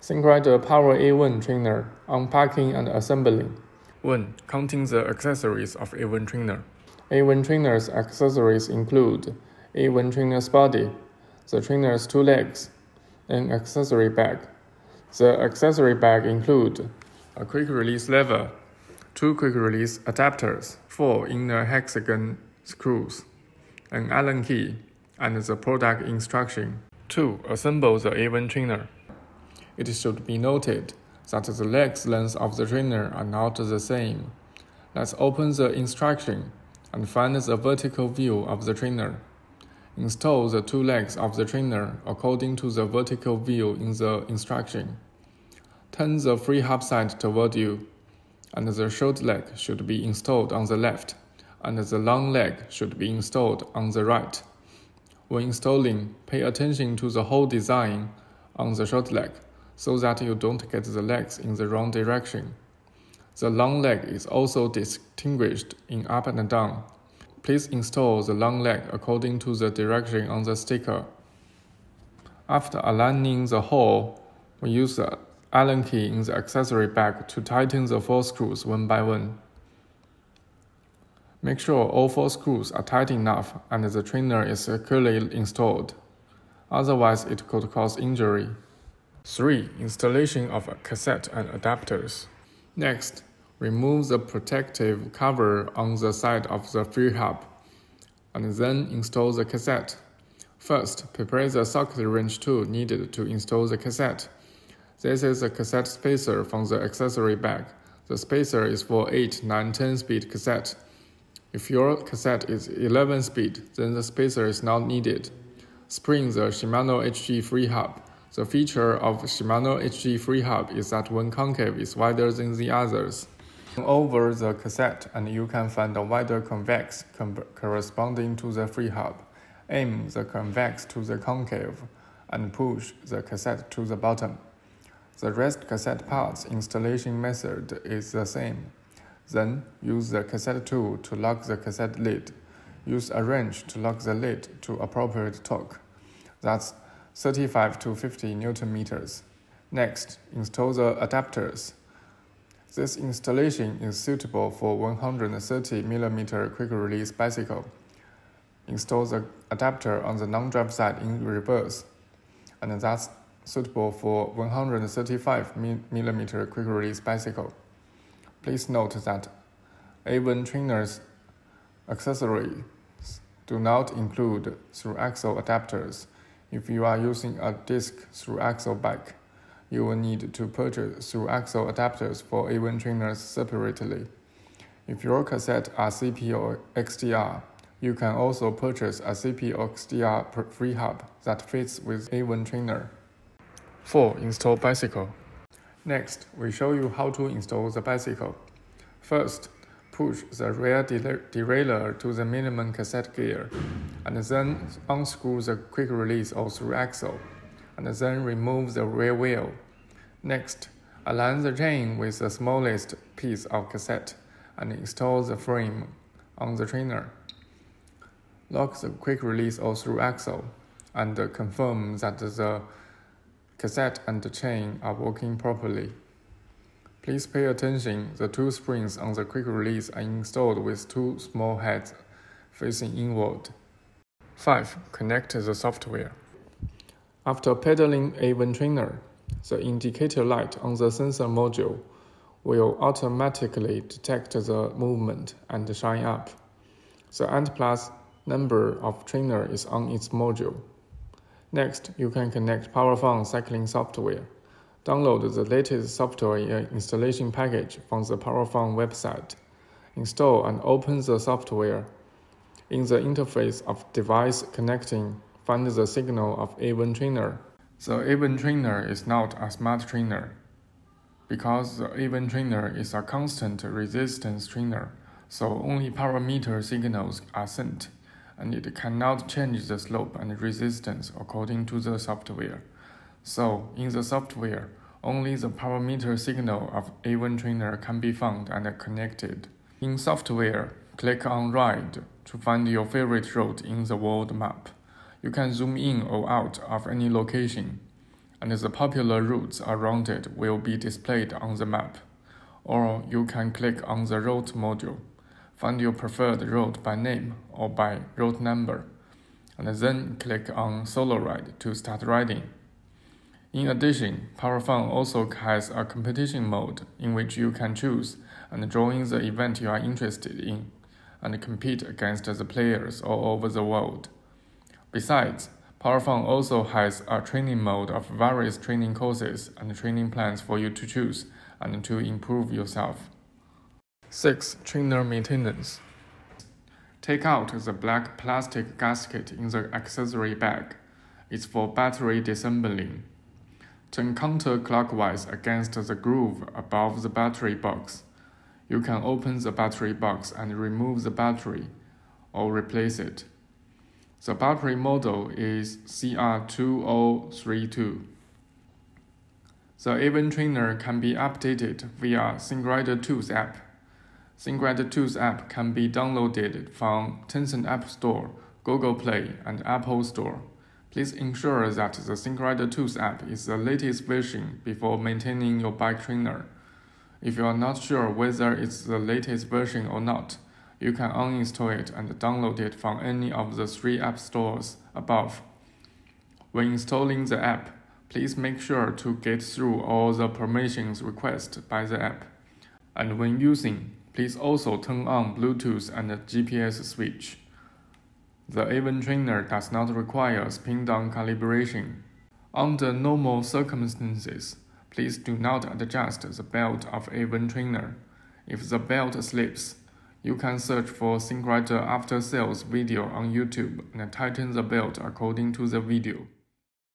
Thinkrider A1 Trainer, Unpacking and Assembling. 1. Counting the accessories of A1 Trainer. A1 Trainer's accessories include A1 Trainer's body, the trainer's 2 legs, an accessory bag. The accessory bag include a quick-release lever, 2 quick-release adapters, 4 inner hexagon screws, an Allen key, and the product instruction. 2. Assemble the A1 trainer. It should be noted that the legs length of the trainer are not the same. Let's open the instruction and find the vertical view of the trainer. Install the 2 legs of the trainer according to the vertical view in the instruction. Turn the free hub side toward you, and the short leg should be installed on the left, and the long leg should be installed on the right. When installing, pay attention to the whole design on the short leg, so that you don't get the legs in the wrong direction. The long leg is also distinguished in up and down. Please install the long leg according to the direction on the sticker. After aligning the hole, we use the Allen key in the accessory bag to tighten the 4 screws one by one. Make sure all 4 screws are tight enough and the trainer is securely installed. Otherwise, it could cause injury. 3. Installation of a cassette and adapters. Next, remove the protective cover on the side of the free hub, and then install the cassette. First, prepare the socket wrench tool needed to install the cassette. This is the cassette spacer from the accessory bag. The spacer is for 8, 9, 10 speed cassette. If your cassette is 11 speed, then the spacer is not needed. Spring the Shimano HG free hub. The feature of Shimano HG free hub is that one concave is wider than the others. Turn over the cassette and you can find a wider convex corresponding to the free hub. Aim the convex to the concave and push the cassette to the bottom. The rest cassette parts installation method is the same. Then, use the cassette tool to lock the cassette lid. Use a wrench to lock the lid to appropriate torque. That's 35 to 50 Newton meters. Next, install the adapters. This installation is suitable for 130 mm quick-release bicycle. Install the adapter on the non-drive side in reverse, and that's suitable for 135 mm quick-release bicycle. Please note that A1 Trainer's accessories do not include through-axle adapters. If you are using a disc through-axle bike, you will need to purchase through-axle adapters for A1 trainers separately. If your cassette are CP or XDR, you can also purchase a CP or XDR free hub that fits with A1 trainer. 4. Install bicycle. Next, we show you how to install the bicycle. First, push the rear derailleur to the minimum cassette gear, and then unscrew the quick release or through axle, and then remove the rear wheel. Next, align the chain with the smallest piece of cassette and install the frame on the trainer. Lock the quick release or through axle and confirm that the cassette and the chain are working properly. Please pay attention, the 2 springs on the quick release are installed with 2 small heads facing inward. 5. Connect the software. After pedaling A1 trainer, the indicator light on the sensor module will automatically detect the movement and shine up. The AND+ number of trainer is on its module. Next, you can connect PowerFun cycling software. Download the latest software installation package from the PowerFun website. Install and open the software. In the interface of device connecting, find the signal of A1 trainer. The A1 trainer is not a smart trainer. Because the A1 trainer is a constant resistance trainer, so only power meter signals are sent, and it cannot change the slope and resistance according to the software. So, in the software, only the power meter signal of A1 trainer can be found and connected. In software, click on Ride to find your favorite road in the world map. You can zoom in or out of any location, and the popular routes around it will be displayed on the map. Or you can click on the route module, find your preferred route by name or by route number, and then click on Solo Ride to start riding. In addition, PowerFun also has a competition mode in which you can choose and join the event you are interested in and compete against the players all over the world. Besides, PowerFun also has a training mode of various training courses and training plans for you to choose and to improve yourself. 6. Trainer maintenance. Take out the black plastic gasket in the accessory bag. It's for battery disassembling. Turn counterclockwise against the groove above the battery box. You can open the battery box and remove the battery, or replace it. The battery model is CR2032. The A1 Trainer can be updated via Thinkrider Tools app. Thinkrider Tools app can be downloaded from Tencent App Store, Google Play, and Apple Store. Please ensure that the Thinkrider Tools app is the latest version before maintaining your bike trainer. If you are not sure whether it's the latest version or not, you can uninstall it and download it from any of the 3 app stores above. When installing the app, please make sure to get through all the permissions requested by the app. And when using, please also turn on Bluetooth and the GPS switch. The A1 Trainer does not require spin-down calibration. Under normal circumstances, please do not adjust the belt of A1 Trainer. If the belt slips, you can search for Thinkrider after sales video on YouTube and tighten the belt according to the video.